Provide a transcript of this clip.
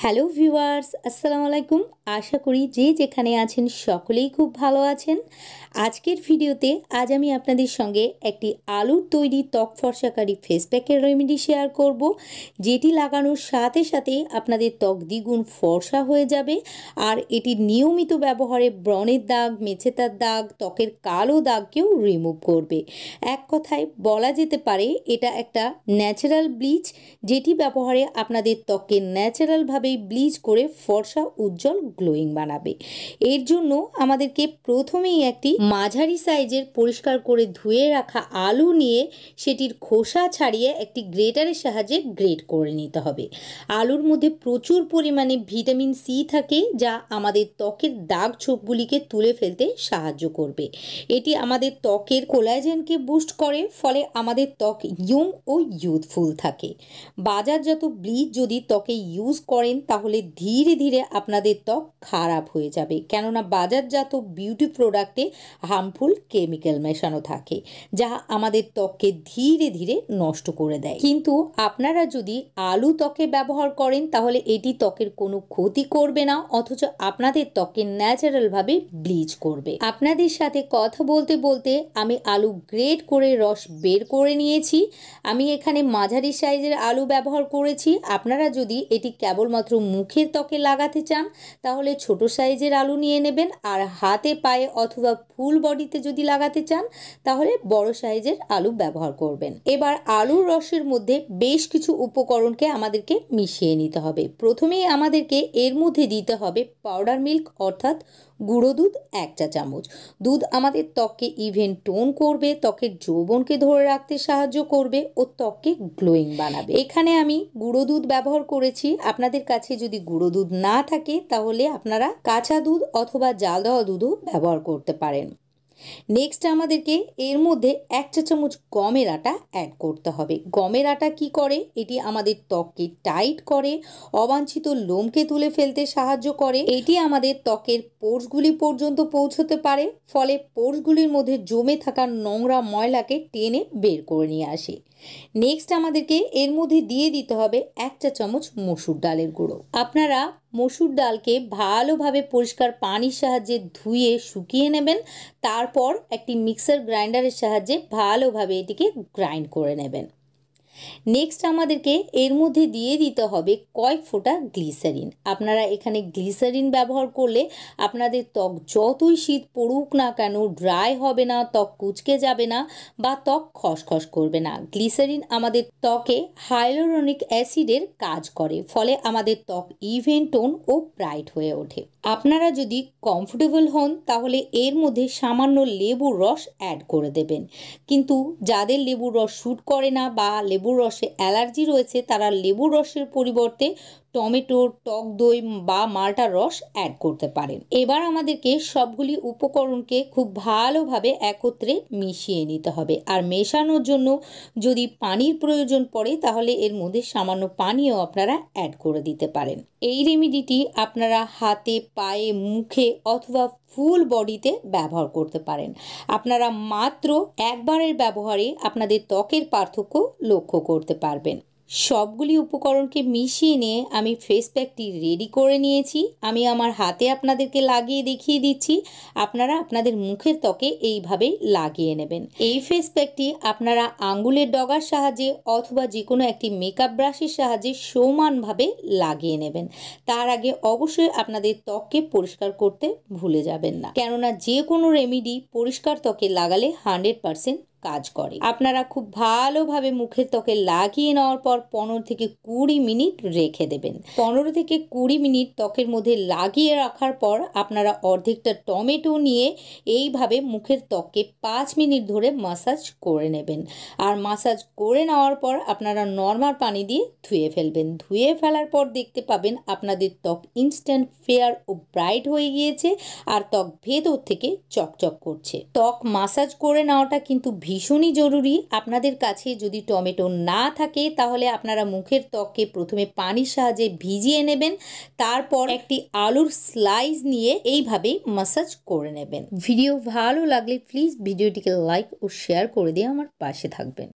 Hello viewers, আসসালামু আলাইকুম। আশা করি যে যেখানে আছেন সকলেই খুব ভালো আছেন। আজকের ভিডিওতে আজ আমি আপনাদের সঙ্গে একটি আলুর তৈরি ত্বক ফর্সাকারী ফেস প্যাকের রেমেডি শেয়ার করব, যেটি লাগানোর সাথে সাথে আপনাদের ত্বক দ্বিগুণ ফর্সা হয়ে যাবে। আর এটির নিয়মিত ব্যবহারে ব্রণের দাগ, মেছেতার দাগ, ত্বকের কালো দাগকেও রিমুভ করবে। এক কথায় বলা যেতে পারে এটা একটা ন্যাচারাল ব্লিচ, যেটি ব্যবহারে আপনাদের ত্বককে ন্যাচারালভাবে ব্লিচ করে ফর্সা, উজ্জ্বল, গ্লোয়িং বানাবে। এর জন্য আমাদেরকে প্রথমেই একটি মাঝারি সাইজের পরিষ্কার করে ধুয়ে রাখা আলু নিয়ে সেটির খোসা ছাড়িয়ে একটি গ্রেটারের সাহায্যে গ্রেট করে নিতে হবে। আলুর মধ্যে প্রচুর পরিমাণে ভিটামিন সি থাকে, যা আমাদের ত্বকের দাগ ছোপগুলিকে তুলে ফেলতে সাহায্য করবে। এটি আমাদের ত্বকের কোলাজেনকে বুস্ট করে, ফলে আমাদের ত্বক ইয়ং ও ইউথফুল থাকে। বাজারজাত ব্লিচ যদি ত্বকে ইউজ করেন তাহলে ধীরে ধীরে আপনাদের ত্বক খারাপ হয়ে যাবে, কেননা বাজারজাত বিউটি প্রোডাক্টে হার্মফুল কেমিক্যাল মেশানো থাকে, যা আমাদের ত্বককে ধীরে ধীরে নষ্ট করে দেয়। কিন্তু আপনারা যদি আলু ত্বকে ব্যবহার করেন তাহলে এটি ত্বকের কোনো ক্ষতি করবে না, অথচ আপনাদের ত্বককে ন্যাচারালভাবে ব্লিচ করবে। আপনাদের সাথে কথা বলতে বলতে আমি আলু গ্রেট করে রস বের করে নিয়েছি। আমি এখানে মাঝারি সাইজের আলু ব্যবহার করেছি। আপনারা যদি এটি কেবলমাত্র মুখের ত্বকে লাগাতে চান তাহলে ছোট সাইজের আলু নিয়ে নেবেন, আর হাতে, পায়ে অথবা ফুল বডিতে যদি লাগাতে চান তাহলে বড় সাইজের আলু ব্যবহার করবেন। এবার আলুর রসের মধ্যে বেশ কিছু উপকরণকে আমাদেরকে মিশিয়ে নিতে হবে। প্রথমেই আমাদেরকে এর মধ্যে দিতে হবে পাউডার মিল্ক, অর্থাৎ গুঁড়ো দুধ 1 চা চামচ। দুধ আমাদের ত্বককে ইভেন টোন করবে, ত্বকের যৌবনকে ধরে রাখতে সাহায্য করবে ও ত্বককে গ্লোয়িং বানাবে। এখানে আমি গুঁড়ো দুধ ব্যবহার করেছি। আপনাদের কাছে যদি গুঁড়ো দুধ না থাকে তাহলে আপনারা কাঁচা দুধ অথবা জাল দেওয়া দুধও ব্যবহার করতে পারেন। নেক্সট আমাদেরকে এর মধ্যে 1 চা চামচ গমের আটা অ্যাড করতে হবে। গমের আটা কি করে? এটি আমাদের ত্বককে টাইট করে, অবাঞ্ছিত লোমকে তুলে ফেলতে সাহায্য করে। এটি আমাদের ত্বকের পোর্সগুলি পর্যন্ত পৌঁছতে পারে, ফলে পোর্সগুলির মধ্যে জমে থাকা নোংরা ময়লাকে টেনে বের করে নিয়ে আসে। নেক্সট আমাদেরকে এর মধ্যে দিয়ে দিতে হবে 1 চা চামচ মসুর ডালের গুঁড়ো। আপনারা মসুর ডালকে ভালোভাবে পরিষ্কার পানির সাহায্যে ধুয়ে শুকিয়ে নেবেন, তারপর একটি মিক্সার গ্রাইন্ডারের সাহায্যে ভালোভাবে এটিকে গ্রাইন্ড করে নেবেন। নেক্সট আমাদেরকে এর মধ্যে দিয়ে দিতে হবে কয়েক ফোঁটা গ্লিসারিন। আপনারা এখানে গ্লিসারিন ব্যবহার করলে আপনাদের ত্বক যতই শীত পড়ুক না কেন ড্রাই হবে না, ত্বক কুঁচকে যাবে না বা ত্বক খসখস করবে না। গ্লিসারিন আমাদের ত্বকে হাইলোরনিক অ্যাসিডের কাজ করে, ফলে আমাদের ত্বক ইভেন টোন ও ব্রাইট হয়ে ওঠে। আপনারা যদি কমফোর্টেবল হন তাহলে এর মধ্যে সামান্য লেবুর রস অ্যাড করে দেবেন, কিন্তু যাদের লেবুর রস শ্যুট করে না বা লেবুর রসে অ্যালার্জি রয়েছে তারা লেবুর রসের পরিবর্তে টমেটো, টক দই বা মাল্টার রস অ্যাড করতে পারেন। এবার আমাদেরকে সবগুলি উপকরণকে খুব ভালোভাবে একত্রে মিশিয়ে নিতে হবে, আর মেশানোর জন্য যদি পানির প্রয়োজন পড়ে তাহলে এর মধ্যে সামান্য পানিও আপনারা অ্যাড করে দিতে পারেন। এই রেমেডিটি আপনারা হাতে, পায়ে, মুখে অথবা ফুল বডিতে ব্যবহার করতে পারেন। আপনারা মাত্র একবারের ব্যবহারে আপনাদের ত্বকের পার্থক্য লক্ষ্য করতে পারবেন। সবগুলি উপকরণকে মিশিয়ে নিয়ে আমি ফেস প্যাকটি রেডি করে নিয়েছি। আমি আমার হাতে আপনাদেরকে লাগিয়ে দেখিয়ে দিচ্ছি। আপনারা আপনাদের মুখের ত্বকে এইভাবে লাগিয়ে নেবেন। এই ফেস প্যাকটি আপনারা আঙ্গুলের ডগার সাহায্যে অথবা যে কোনো একটি মেকআপ ব্রাশের সাহায্যে সমানভাবে লাগিয়ে নেবেন। তার আগে অবশ্যই আপনাদের ত্বককে পরিষ্কার করতে ভুলে যাবেন না, কেননা যে কোনো রেমেডি পরিষ্কার ত্বকে লাগালে 100% কাজ করে। আপনারা খুব ভালোভাবে মুখের ত্বকে লাগিয়ে নেওয়ার পর 15 থেকে 20 মিনিট রেখে দেবেন। 15 থেকে 20 মিনিট ত্বকের মধ্যে লাগিয়ে রাখার পর আপনারা অর্ধেকটা টমেটো নিয়ে এইভাবে মুখের ত্বককে 5 মিনিট ধরে মাসাজ করে নেবেন। আর মাসাজ করে নেওয়ার পর আপনারা নর্মাল পানি দিয়ে ধুয়ে ফেলবেন। ধুয়ে ফেলার পর দেখতে পাবেন আপনাদের ত্বক ইনস্ট্যান্ট ফেয়ার ও ব্রাইট হয়ে গিয়েছে, আর ত্বক ভেতর থেকে চকচক করছে। ত্বক মাসাজ করে নেওয়াটা কিন্তু ভীষণই জরুরি। আপনাদের কাছে যদি টমেটো না থাকে তাহলে আপনারা মুখের ত্বককে প্রথমে পানির সাহায্যে ভিজিয়ে নেবেন, তারপর একটি আলুর স্লাইস নিয়ে এইভাবে মাসাজ করে নেবেন। ভিডিও ভালো লাগলে প্লিজ ভিডিওটিকে লাইক ও শেয়ার করে দিয়ে আমার পাশে থাকবেন।